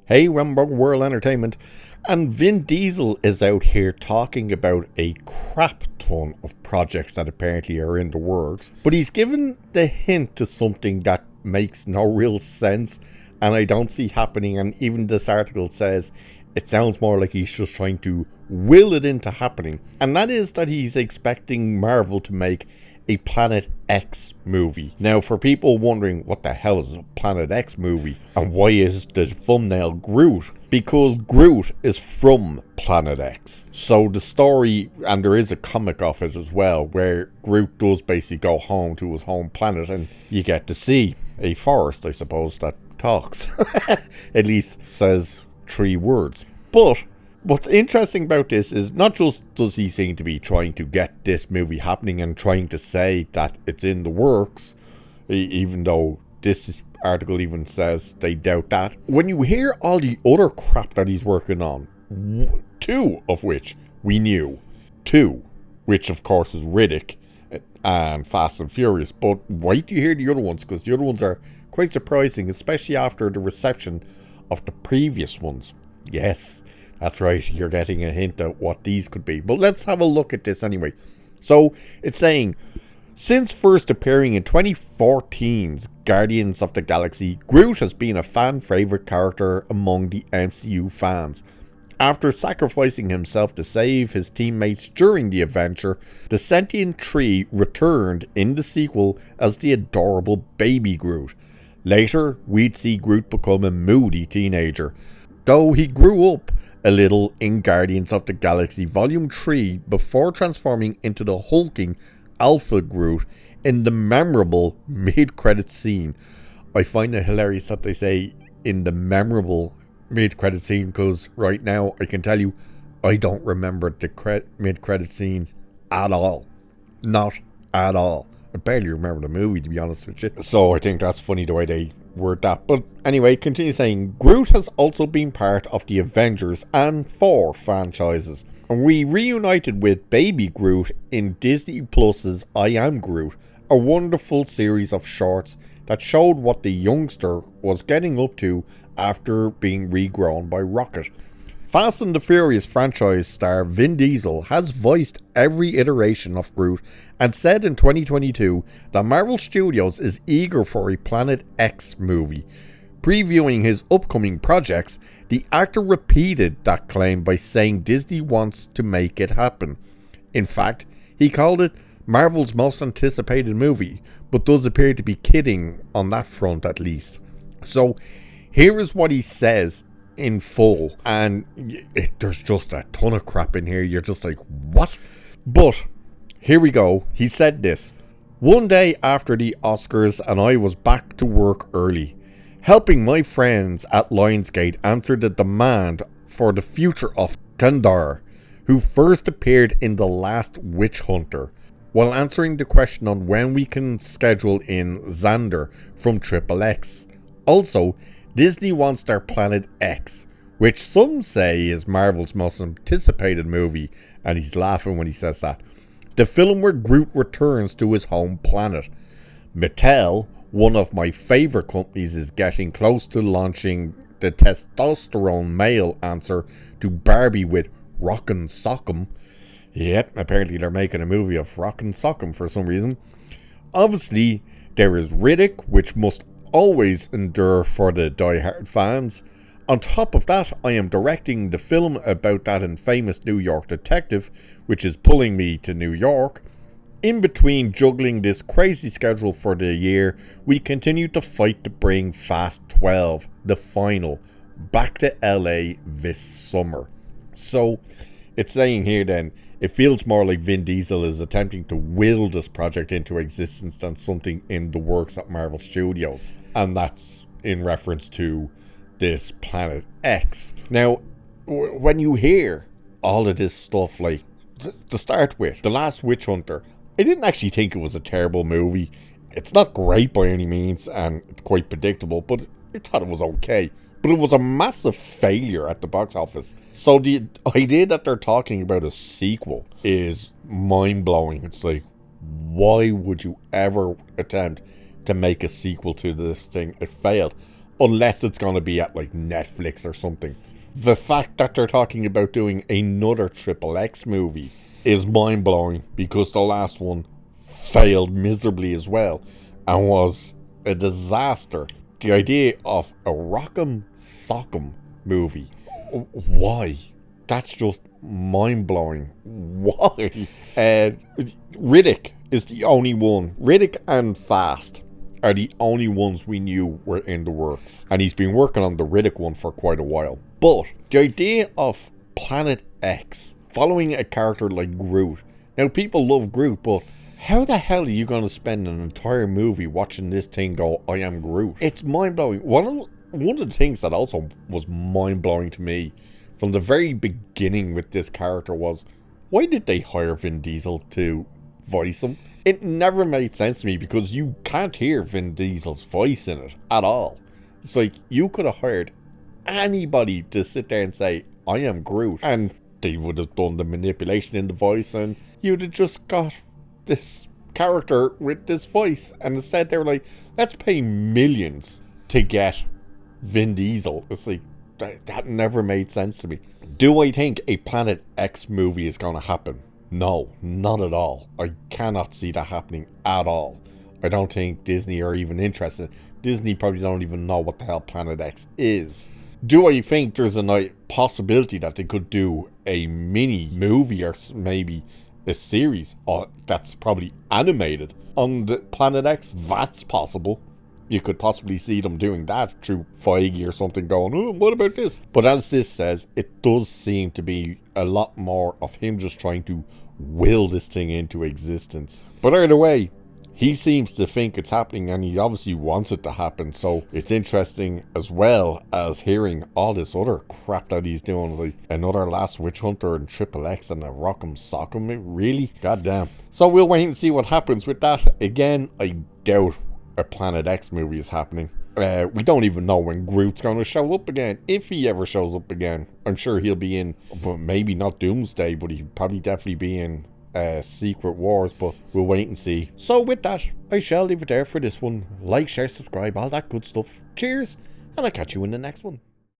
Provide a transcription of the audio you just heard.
Hey, Rumble World Entertainment. And Vin Diesel is out here talking about a crap ton of projects that apparently are in the works. But he's given the hint to something that makes no real sense and I don't see happening. And even this article says it sounds more like he's just trying to will it into happening. And that is that he's expecting Marvel to make a Planet X movie. Now, for people wondering what the hell is a Planet X movie and why is the thumbnail Groot? Because Groot is from Planet X. So the story, and there is a comic of it as well, where Groot does basically go home to his home planet and you get to see a forest, I suppose, that talks. At least says 3 words. But what's interesting about this is not just does he seem to be trying to get this movie happening and trying to say that it's in the works, even though this article even says they doubt that. When you hear all the other crap that he's working on, 2 of which we knew, 2, which of course is Riddick and Fast and Furious, but wait till you hear the other ones, because the other ones are quite surprising, especially after the reception of the previous ones. Yes, that's right, you're getting a hint at what these could be. But let's have a look at this anyway. So, it's saying, since first appearing in 2014's Guardians of the Galaxy, Groot has been a fan favourite character among the MCU fans. After sacrificing himself to save his teammates during the adventure, the sentient tree returned in the sequel as the adorable baby Groot. Later, we'd see Groot become a moody teenager, though he grew up a little in Guardians of the Galaxy Volume 3 before transforming into the hulking Alpha Groot in the memorable mid-credit scene. I find it hilarious that they say in the memorable mid-credit scene, because right now I can tell you I don't remember the mid-credit scenes at all. Not at all. I barely remember the movie, to be honest with you. So I think that's funny the way they word that. But anyway, continue saying, Groot has also been part of the Avengers and Thor franchises. And we reunited with Baby Groot in Disney Plus's I Am Groot, a wonderful series of shorts that showed what the youngster was getting up to after being regrown by Rocket. Fast and the Furious franchise star Vin Diesel has voiced every iteration of Groot and said in 2022 that Marvel Studios is eager for a Planet X movie. Previewing his upcoming projects, the actor repeated that claim by saying Disney wants to make it happen. In fact, he called it Marvel's most anticipated movie, but does appear to be kidding on that front at least. So, here is what he says in full, and there's just a ton of crap in here. You're just like, what? But here we go. He said this: one day after the Oscars and I was back to work early, helping my friends at Lionsgate answer the demand for the future of Kandar, who first appeared in The Last Witch Hunter, while answering the question on when we can schedule in Xander from Triple X. Also, Disney wants their Planet X, which some say is Marvel's most anticipated movie, and he's laughing when he says that. The film where Groot returns to his home planet. Mattel, one of my favourite companies, is getting close to launching the testosterone male answer to Barbie with Rockin' Sock'em. Yep, apparently they're making a movie of Rockin' Sock'em for some reason. Obviously, there is Riddick, which must always endure for the die-hard fans. On top of that, I am directing the film about that infamous New York detective, which is pulling me to New York. In between juggling this crazy schedule for the year, we continue to fight to bring Fast 12, the final, back to LA this summer. So, it's saying here then, it feels more like Vin Diesel is attempting to will this project into existence than something in the works at Marvel Studios. And that's in reference to this Planet X. Now, when you hear all of this stuff, like, to start with, The Last Witch Hunter, I didn't actually think it was a terrible movie. It's not great by any means, and it's quite predictable, but I thought it was okay. But it was a massive failure at the box office. So the idea that they're talking about a sequel is mind-blowing. It's like, why would you ever attempt to make a sequel to this thing? It failed. unless it's going to be at like Netflix or something. The fact that they're talking about doing another Triple X movie is mind-blowing, because the last one failed miserably as well and was a disaster. The idea of a Rock'em Sock'em movie, why? That's just mind-blowing. Why? Riddick is the only one. Riddick and Fast are the only ones we knew were in the works. And he's been working on the Riddick one for quite a while. But the idea of Planet X following a character like Groot. Now, people love Groot, but how the hell are you going to spend an entire movie watching this thing go, I am Groot? It's mind-blowing. One of the things that also was mind-blowing to me from the very beginning with this character was, why did they hire Vin Diesel to voice him? It never made sense to me, because you can't hear Vin Diesel's voice in it at all. It's like, you could have hired anybody to sit there and say, I am Groot, and they would have done the manipulation in the voice, and you'd have just got this character with this voice. And instead they were like, let's pay millions to get Vin Diesel. It's like, that never made sense to me. Do I think a Planet X movie is going to happen? No, not at all. I cannot see that happening at all. I don't think Disney are even interested. Disney probably don't even know what the hell Planet X is. Do I think there's a possibility that they could do a mini movie or maybe a series that's probably animated on the Planet X? That's possible. You could possibly see them doing that through Feige or something, going, oh, what about this? But as this says, it does seem to be a lot more of him just trying to will this thing into existence. But either way, he seems to think it's happening, and he obviously wants it to happen. So it's interesting, as well as hearing all this other crap that he's doing, like another Last Witch Hunter and Triple X and a Rock'em Sock'em. Really? Goddamn. So we'll wait and see what happens with that. Again, I doubt a Planet X movie is happening. We don't even know when Groot's going to show up again, if he ever shows up again. I'm sure he'll be in, but maybe not Doomsday, but he'll probably definitely be in Secret Wars, but we'll wait and see. So with that, I shall leave it there for this one. Like, share, subscribe, all that good stuff. Cheers, and I'll catch you in the next one.